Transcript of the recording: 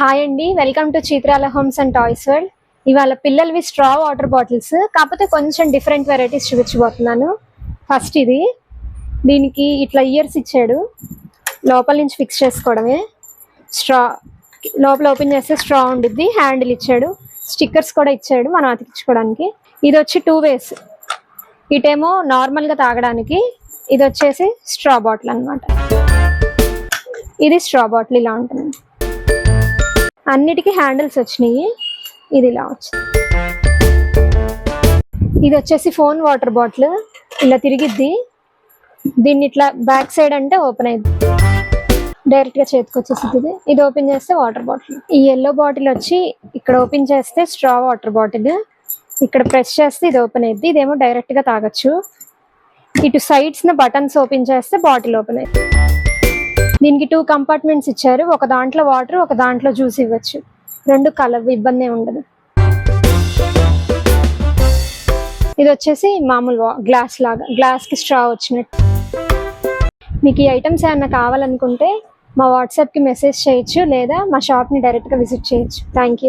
Hi అండి, welcome to చిత్రాల homes and toys world. ఇవాళ పిల్లలవి స్ట్రా వాటర్ బాటిల్స్, కాకపోతే కొంచెం డిఫరెంట్ వెరైటీస్ చూపించబోతున్నాను. ఫస్ట్ ఇది, దీనికి ఇట్లా ఇయర్స్ ఇచ్చాడు, లోపల నుంచి ఫిక్స్ చేసుకోవడమే. స్ట్రా లోపల ఓపెన్ చేస్తే స్ట్రా ఉండిద్ది, హ్యాండిల్ ఇచ్చాడు, స్టిక్కర్స్ కూడా ఇచ్చాడు మనం అతికించుకోవడానికి. ఇది వచ్చి 2 ways, ఇటేమో నార్మల్గా తాగడానికి, ఇది వచ్చేసి స్ట్రా బాటిల్ అన్నమాట. ఇది స్ట్రా బాటిల్ ఇలా ఉంటుంది, అన్నిటికీ హ్యాండిల్స్ వచ్చినాయి. ఇది ఇలా వచ్చింది. ఇది వచ్చేసి ఫోన్ వాటర్ బాటిల్, ఇలా తిరిగిద్ది, దీన్ని ఇట్లా బ్యాక్ సైడ్ అంటే ఓపెన్ అయ్యింది, డైరెక్ట్గా చేతికి వచ్చేసింది. ఇది ఓపెన్ చేస్తే వాటర్ బాటిల్. ఈ ఎల్లో బాటిల్ వచ్చి ఇక్కడ ఓపెన్ చేస్తే స్ట్రా వాటర్ బాటిల్, ఇక్కడ ప్రెస్ చేస్తే ఇది ఓపెన్ అయ్యింది. ఇదేమో డైరెక్ట్గా తాగొచ్చు. ఇటు సైడ్స్న బటన్స్ ఓపెన్ చేస్తే బాటిల్ ఓపెన్ అయ్యింది. దీనికి 2 కంపార్ట్మెంట్స్ ఇచ్చారు, ఒక దాంట్లో వాటర్, ఒక దాంట్లో జ్యూస్ ఇవ్వచ్చు. 2 కలర్ ఇబ్బంది ఉండదు. ఇది వచ్చేసి మామూలు గ్లాస్ లాగా, గ్లాస్కి స్ట్రా వచ్చినట్టు. మీకు ఈ ఐటమ్స్ ఏమన్నా కావాలనుకుంటే మా వాట్సాప్కి మెసేజ్ చేయొచ్చు, లేదా మా షాప్ని డైరెక్ట్గా విజిట్ చేయొచ్చు. Thank you.